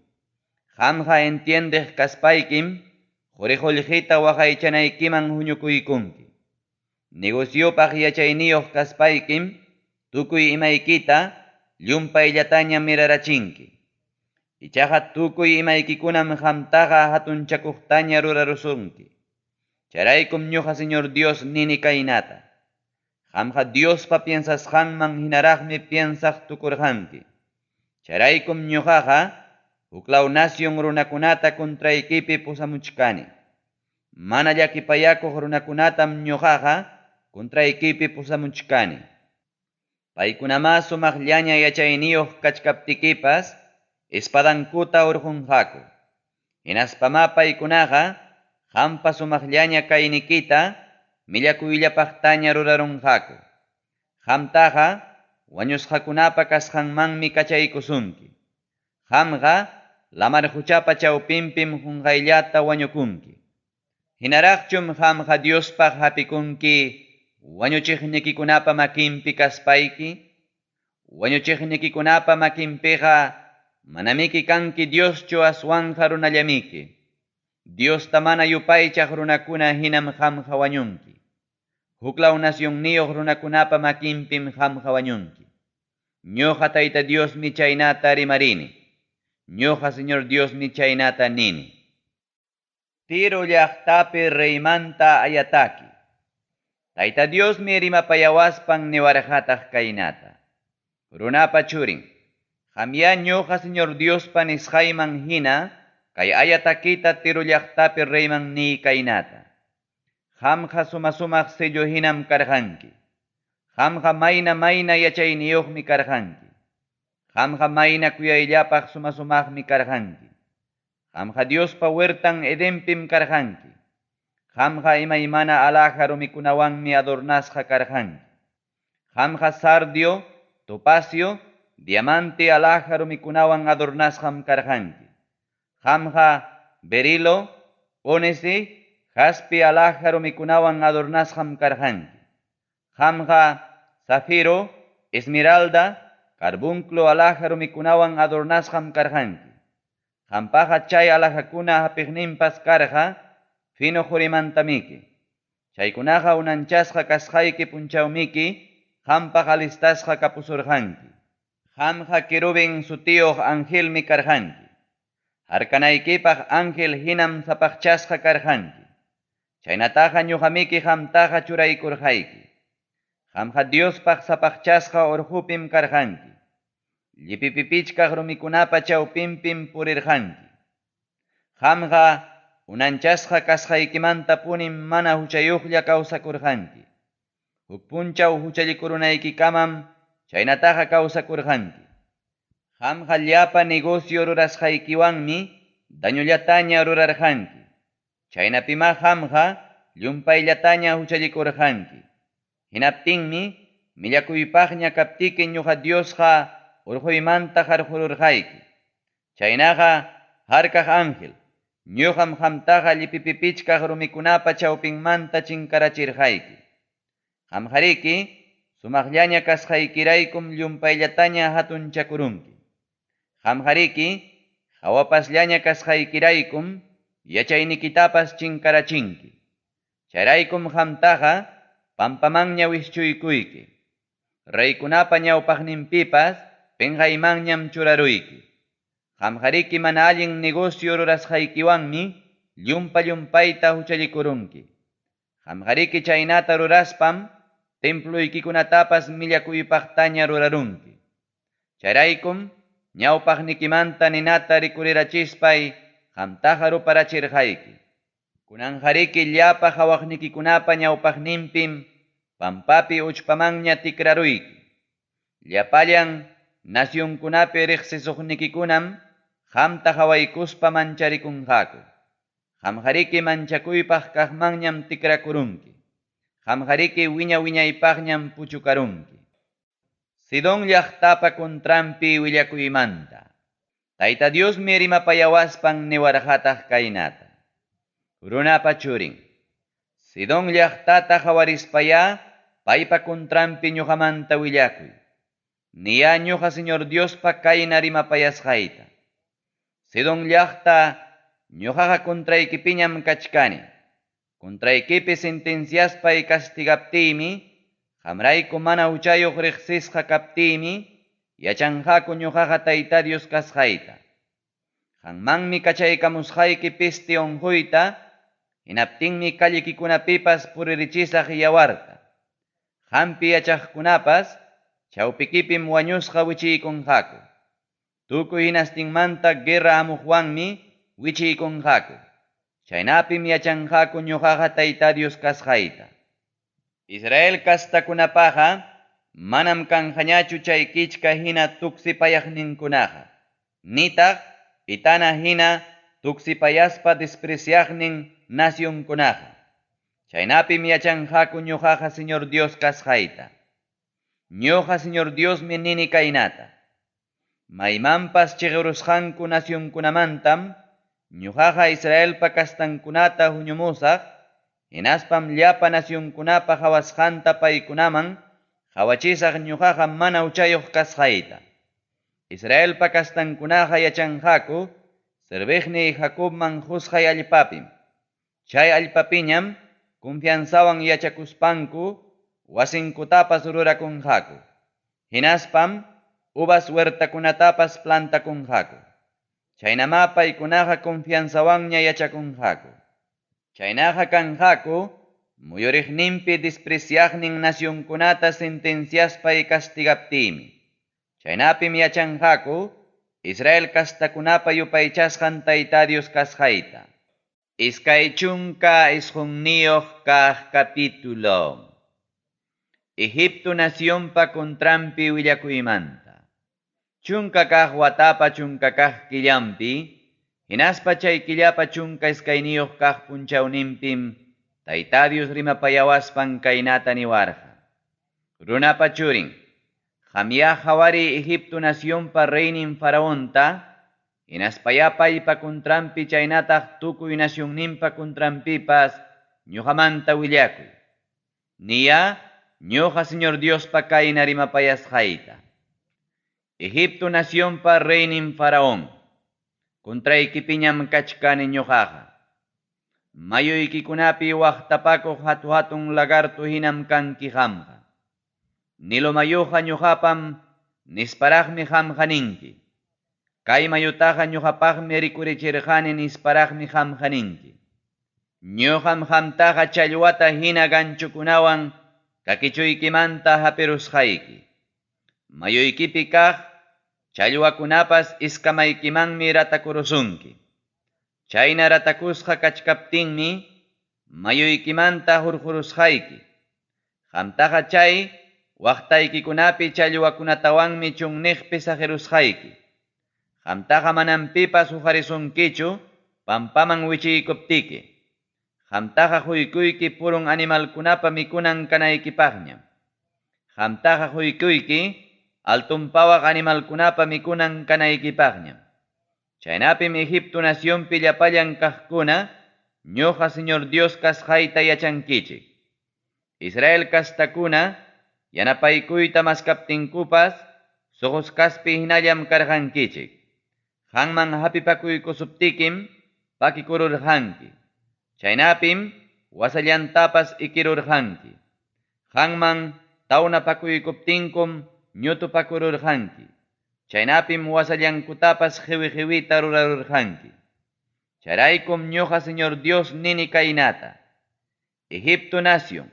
[SPEAKER 1] Qamqa entiendeq kaspaykim quriqullqita waqaychanaykiman huñukuykunki. Negociopaq yachayniyuq kaspaykim tukuy imaykita llumpayllataña mirarachinki. Ichaqa tukuy imaykikunam qamtaqa hatunchakuqtaña rurarusunki. Charaykum ñuqa Señor Dios nini kaynata. Qamqa Diospa piensasqanman hinaraqmi piensaq tukurqanki. Charaykum ñuqaqa huklaw nación runakunata kontraykipi pusamuchkani. Mana llakipayakuq runakunatam ñuqaqa kontraykipi pusamuchkani. Paykunama sumaqllaña yachayniyuq kachkaptikipas espadankuta urqunqaku. Hinaspama paykunaqa qampa sumaqllaña kaynikita millakuyllapaqtaña rurarunqaku. Qamtaqa wañusqakunapa kasqanmanmi kachaykusunki. Qamqa lamar huchapa chawpinpim qunqayllata wañukunki. Hinaraqchum qamqa Diospaq hapikunki wañuchiqnikikunapa makinpi kaspayki. Wañuchiqnikikunapa makinpiqa manamiki kanki Dioschu aswanja runallamiki. Diosta mana yupaychaq runakuna hinam qamqa wañunki. Huklaw nasyonniyuq runakunapa makinpim qamqa wañunki. Ñuqa Tayta Diosmi chaynata rimarini. Ñuqa Señor Diosmi chaynata nini. Tiro llaqtapi reymanta ayataki. Tayta Diosmi rimapayawaspan niwarqataq kaynata. Runapa churin. Qamya ñuqa Señor Diospa nisqayman hina kay ayatakita tiro llaqtapi reyman ni kaynata. Qamqa sumasumaq sello hinam karqanki. Qamqa mayna yachayniyuqmi karqanki. Qamqa mayna kuyayllapaq sumasumaqmi karqanki. Qamqa Diospa huertan Edenpim karqanki. Qamqa imaymana alaja rumikunawanmi adornasqa karqanki. Qamqa sardio, topacio, diamante alaja rumikunawan adornasqam karqanki. Qamqa berilo, onesi, jaspi alaja rumikunawan adornasqam karqanki. Qamqa zafiro, esmeralda, carbunclo alaja rumikunawan adornasqam karqanki. Qampaqa chay alajakuna hapiqninpas karqa fino qurimantamiki. Chaykunaqa unanchasqa kasqayki punchawmiki qampaq alistasqa kapusurqanki. Qamqa querubin sutiyuq angelmi karqanki. Harkanaykipaq ángel hinam sapaqchasqa karqanki. Chaynataqa ñuqamiki qamtaqa churaykurqayki. Qamqa Diospaq sapaqchasqa urqupim karqanki. Llipipipichkaq rumikunapa chawpinpim purirqanki. Qamqa unanchasqa kasqaykimanta punim mana huchayuqlla kawsakurqanki. Huk punchaw huchallikurunaykikamam chaynataqa kawsakurqanki. Qamqa llapa negocio rurasqaykiwanmi dañullataña rurarqanki. Chaynapima qamqa llumpayllataña huchallikurqanki. Hinaptinmi millakuypaqña kaptiki ñuqa Diosqa urquymanta qarqururqayki. Chaynaqa harkaq ángel ñuqam qamtaqa llipipipichkaq rumikunapa chawpinmanta chinkarachirqayki. Qamqariki sumaqllaña kasqaykiraykum llumpayllataña hatunchakurunki. Qamqariki hawapasllaña kasqaykiraykum yachaynikitapas chinkarachinki. Chayraykum qamtaqa pampamanña wischuykuyki. Raykunapa ñawpaqninpipas pinqaymanñam churaruyki. Qamqariki mana allin negocio rurasqaykiwanmi llumpa llumpayta huchallikurunki. Qamqariki chaynata ruraspam temploykikunatapas millakuypaqtaña rurarunki. Chayraykum ñawpaqnikimanta ninata rikurirachispai qamtaqa ruparachirqayki. Kunanqariki llapa qhawaqnikikunapa ñawpaqninpim pampapi uchpamanña tikraruyki. Llapallan nacionkunapi riqsisuqnikikunam qamta qhawaykuspa mancharikunqaku. Qamqariki manchakuypaq kaqmanñam tikrakurunki. Qamqariki wiñaypaqñam puchukarunki. Sidón llaqtapa contrampi willakuymanta. Tayta Diosmi rimapayawaspan niwarqataq kaynata. Runapa churin. Sidón llaqtata qhawarispaya paypa contrampi ñuqamanta willakuy. Niya ñuqa Señor Diospa kayna rimapayasqayta. Sidón llaqta ñuqaqa contraykipiñam kachkani. Contraykipi sentenciaspay castigaptiymi, qamrayku mana uchayuq riqsisqa kaptiymi, yachanqaku ñuqaqa Tayta Dios kasqayta. Qanmanmi kachaykamusqayki pisti unquyta, hinaptinmi kallikikunapipas puririchisaq yawarta. Qampi yachaqkunapas chawpikipim wañusqa wichiykunqaku. Tukuy hinastinmanta guerra amuqwanmi wichiykunqaku. Chaynapim yachanqaku ñuqaqa Tayta Dios kasqayta. Israel kastakunapaqa manam kanqañachu chay kichka hina tuksipayaqninkunaqa. Nitaq itana hina tuksipayaspa despreciaqnin nacionkunaqa. Chaynapim yachanqaku ñuqaqa Señor Dios kasqayta. Ñuqa Señor Diosmi nini kaynata. Maymanpas chiqurusqanku nacionkunamantam ñuqaqa Israelpa kastankunata huñumusaq, hinaspam llapa nacionkunapa qhawasqanta paykunaman qhawachisaq ñuqaqa mana uchayuq kasqayta. Israelpa kastankunaqa yachanqaku sirviqniy Jacobman husqay allpapim. Chay allpapiñam confianzawan yachakuspanku wasinkutapas rurakunqaku. Hinaspam uvas huertakunatapas plantakunqaku. Chaynama paykunaqa confianzawanña yachakunqaku. Chaynaqa kanqaku muyuriqninpi despreciaqnin nacionkunata sentenciaspay castigaptiymi. Chaynapim yachanqaku Israel kastakunapa yupaychasqan Tayta Dios kasqayta. Iskay chunka isqunniyuq kaq capítulo. Egipto nacionpa contrampi willakuymanta. Chunka kaq watapa chunka kaq killampi, hinaspa chay killapa chunka iskayniyuq kaq punchawninpim Tayta Dios rimapayawaspan kaynata niwarqa. Runapa churin, qamya qhawari Egipto nacionpa reynin faraonta, hinaspaya paypa contrampi chaynataq tukuy nacionninpa contrampipas ñuqamanta willakuy. Niya ñuqa Señor Diospa kayna rimapayasqayta. Egipto nacionpa reynin faraón, contraykipiñam kachkani ñuqaqa. Mayuykikunapi waqtapakuq hatun lagarto hinam kanki qamqa. Nilo mayuqa ñuqapam nisparaqmi qamqa ninki. Kay mayutaqa ñuqapaqmi rikurichirqani nisparaqmi qamqa ninki. Ñuqam qamtaqa challwata hina ganchukunawan kakichuykimanta hapirusqayki. Mayuykipi kaq challwakunapas iskamaykimanmi ratakurusunki. Chayna ratakusqa kachkaptinmi mayuykimanta hurqurusqayki. Qamtaqa chay waqtaykikunapi challwakunatawanmi chunniqpi saqirusqayki. Qamtaqa manam pipas hukarisunkichu pampaman wichiykuptiki. Qamtaqa huykuyki purun animalkunapa mikunan kanaykipaqñam. Qamtaqa huykuyki altunpawaq animalkunapa mikunan kanaykipaqñam. Chaynapim Egipto nacionpi llapallan kaqkuna ñuqa Señor Dios kasqayta yachankichik. Israel kastakuna yanapaykuyta maskaptinkupas suqus kaspi hinallam karqankichik. Qanman hapipakuykusuptikim pakikururqanki. Chaynapim wasallantapas ikirurqanki. Qanman tawnapakuykuptinkum ñutupakururqanki. Chaynapim wasallankutapas qhiwi-qhiwita rurarurqanki. Chayraykum ñuqa Señor Dios nini kaynata. Egipto nación,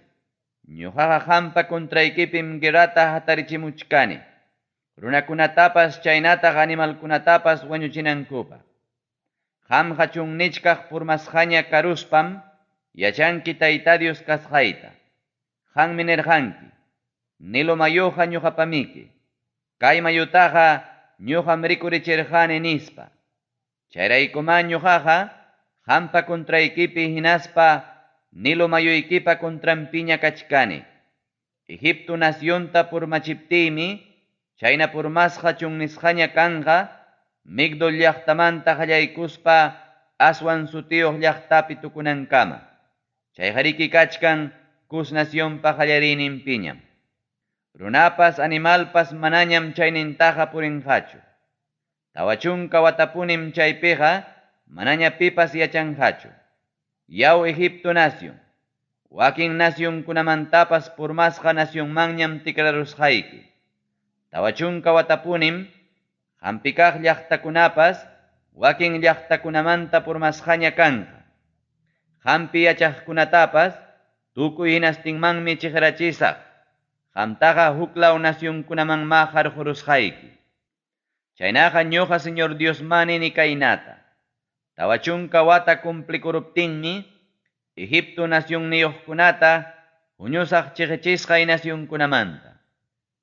[SPEAKER 1] ñuqaqa qampa contraykipim guerrata hatarichimuchkani. Runakunatapas chaynataq animalkunatapas wañuchinankupaq. Qamqa chunnichkaq purmasqaña karuspam yachanki Tayta Dios kasqayta. Qanmi nirqanki, Nilo mayuqa ñuqapamiki. Kay mayutaqa ñuqam rikurichirqani nispa. Chayraykuman ñuqaqa qampa contraykipi hinaspa Nilo mayuykipa contrampiña kachkani. Egipto nacionta purmachiptiymi chayna purmasqa chunnisqaña kanqa Migdol llaqtamanta qallaykuspa Aswan sutiyuq llaqtapi tukunankama. Chayqa kachkan Cus nacionpa qallariyninpiñam. Runapas animalpas manañam chaynintaqa purinqachu. Tawachunka watapunim chaypiqa manaña pipas yachanqachu. Yaw Egipto nación, wakin nacionkunamantapas purmasqa nacionmanñam tikrarusqayki. Tawachunka watapunim hampikaq llaqtakunapas wakin llaqtakunamanta purmasqaña kanqa. Hampi yachaqkunatapas tukuy hinastinmanmi chiqrachisaq. Qamtaqa huklaw nacionkunamanma qarqurusqayki. Chaynaqa ñuqa Señor Diosmani ni kaynata. Tawachunka wata cumplikuruptinmi Egipto nación niyuqkunata huñusaq chiqichisqay nacionkunamanta.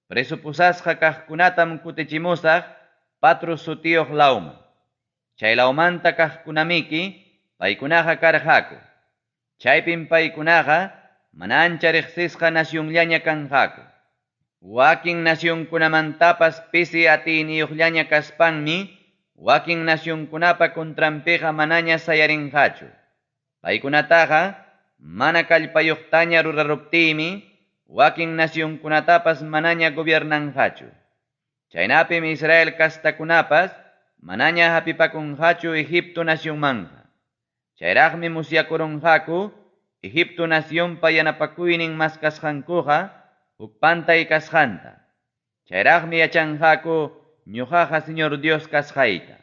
[SPEAKER 1] Presupusasqa kaqkunatam kutichimusaq Patros sutiyuq lawman. Chay lawmanta kaqkunamiki paykunaqa karqaku. Chaypim paykunaqa mana ancha riqsisqa nacionllaña kanqaku. Wakin nacionkunamantapas pisi atiyniyuqllaña kaspanmi wakin nacionkunapa contrampiqa manaña sayarinqachu. Paykunataqa mana kallpayuqtaña ruraruptiymi wakin nacionkunatapas manaña gobiernanqachu. Chaynapim Israel castakunapas manaña hapipakunqachu Egipto nacionmanqa. Chayraqmi musyakurunqaku Egipto nacionpa yanapakuynin maskasqankuqa huk pantay kasqanta. Chayraqmi yachanqaku ñuqaqa Señor Dios kasqayta.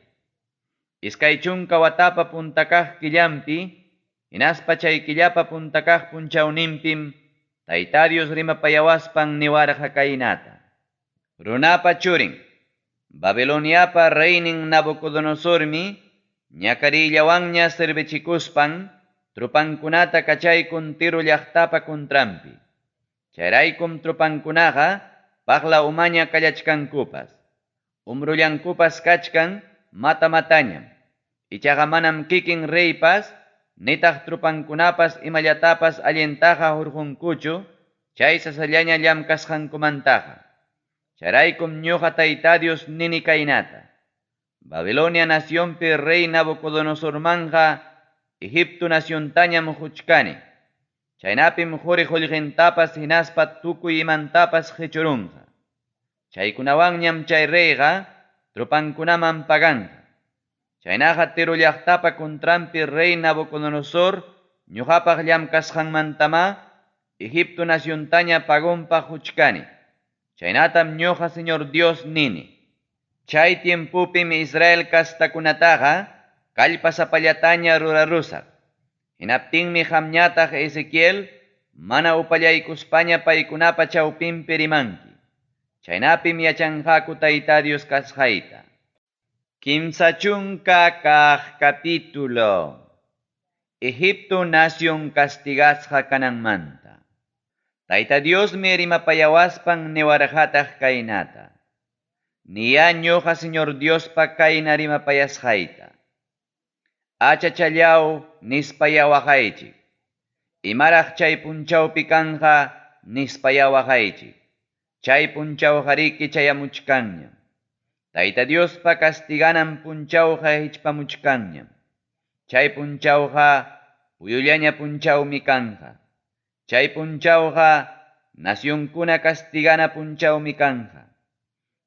[SPEAKER 1] Iskay chunka watapa puntakaq killampi, hinaspa chay killapa puntakaq punchawninpim Tayta Dios rimapayawaspan niwarqa kaynata. Runapa churin, Babiloniapa reynin Nabucodonosormi ñakarillawanña sirvichikuspan trupankunata kachaykun Tiro llaqtapa contrampi. Chayraykum trupankunaqa paqla umaña kallachkankupas. Umrullankupas kachkan mata-matañam. Ichaqa manam kikin reypas nitaq trupankunapas imallatapas allintaqa hurqunkuchu chay sasallaña llamkasqankumantaqa. Chayraykum ñuqa Tayta Dios nini kaynata. Babilonia nacionpi rey Nabucodonosormanqa Egipto naciontañam huchkani. Chaynapim quri qullqintapas hinaspa tukuy imantapas qhichurunqa. Chaykunawanñam chay reyqa trupankunaman paganqa. Chaynaqa Tiro llaqtapa contrampi rey Nabucodonosor ñuqapaq llamkasqanmantama Egipto naciontaña pagunpa huchkani. Chaynatam ñuqa Señor Dios nini. Chay tiempupim Israel castakunataqa kallpasapallataña rurarusaq. Hinaptinmi qamñataq Ezequiel mana upallaykuspaña paykunapa chawpinpi rimanki. Chaynapim yachanqaku Tayta Dios kasqayta. Kimsa chunka kaq capítulo. Egipto nación castigasqa kananmanta. Tayta Dios mi rimapayawaspan niwarqataq kaynata. Niya ñuqa Señor Dios pa kayna rimapayasqayta. Achachallaw nispayawaqaychik. Imaraq chay punchawpi kanqa nispayawaqaychik. Chay punchawqariki chayamuchkanñam. Tayta Dios pa castiganan punchawqa hichpamuchkanñam. Chay punchawqa puyullaña punchawmi kanqa. Chay punchawqa nacionkuna castigana punchawmi kanqa.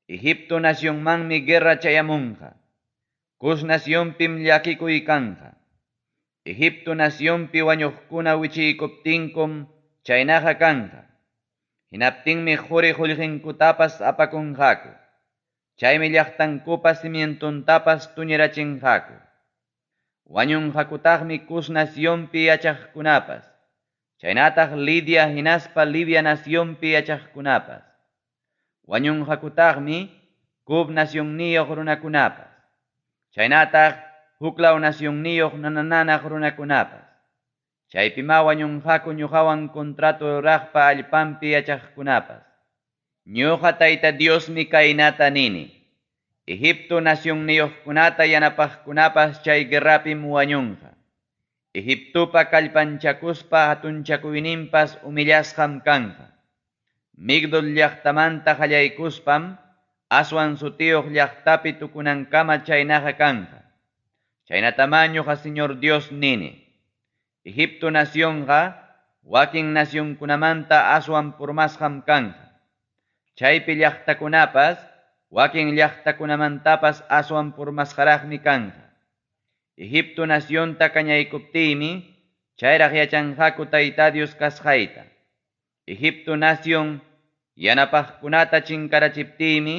[SPEAKER 1] Egipto nacionmanmi guerra chayamunqa. Cus nacionpim llakikuy kanqa. Egipto nacionpi wañuqkuna wichiykuptinkum chaynaqa kanqa. Hinaptinmi quri qullqinkutapas apakunqaku. Chaymi llaqtankupas cimientuntapas tuñirachinqaku. Wañunqakutaqmi Cus nacionpi yachaqkunapas. Chaynataq Lidia hinaspa Libia nacionpi yachaqkunapas. Wañunqakutaqmi Cub nacionniyuq runakunapas. Chaynataq Huklaw nacionniyuq nananaq runakunapas. Chaypima wañunqaku ñuqawan contrato ruraqpa allpampi yachaqkunapas. Ñuqa Tayta Diosmi kaynata nini. Egipto nacionniyuqkunata yanapaqkunapas chay guerrapim wañunqa. Egiptopa kallpanchakuspa hatunchakuyninpas humillasqam kanqa. Migdol llaqtamanta qallaykuspam Aswan sutiyuq llaqtapi tukunankama chaynaqa kanqa. Chaynatama ñuqa Señor Dios nini. Egipto nacionqa wakin nacionkunamanta Aswan purmasqam kanqa. Chaypi llaqtakunapas wakin llaqtakunamantapas Aswan purmasqaraqmi kanqa. Egipto nacionta kañaykuptiymi chayraq yachanqaku Tayta Dios kasqayta. Egipto nación yanapaqkunata chinkarachiptiymi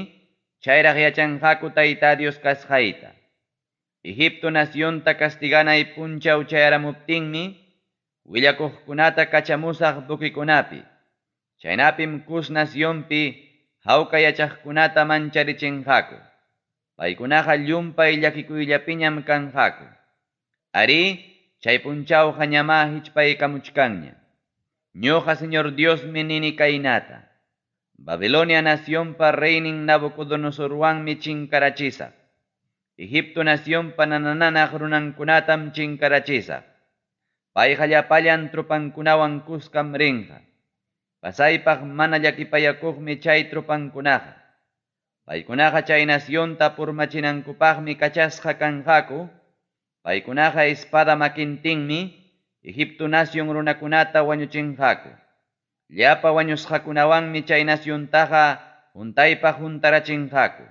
[SPEAKER 1] chayraq yachanqaku Tayta Dios kasqayta. Egipto nacionta castiganay punchaw chayaramuptinmi willakuqkunata kachamusaq bukikunapi. Chaynapim Cus nacionpi jawka yachaqkunata mancharichinqaku. Paykunaqa llumpay llakikuyllapiñam kanqaku. Ari, chay punchawqa ñama hichpaykamuchkanña. Ñuqa Señor Diosmi nini kaynata. Babilonia nacionpa reynin Nabucodonosorwanmi chinkarachisaq. Egipto nacionpa nananaq runankunatam chinkarachisaq. Payqa llapallan trupankunawan Cuskam rinqa. Pasaypaq mana llakipayakuqmi chay trupankunaqa. Paykunaqa chay nacionta purmachinankupaqmi kachasqa kanqaku. Paykunaqa espada makintinmi Egipto nación runakunata wañuchinqaku. Llapa wañusqakunawanmi chay naciontaqa juntaypaq juntarachinqaku.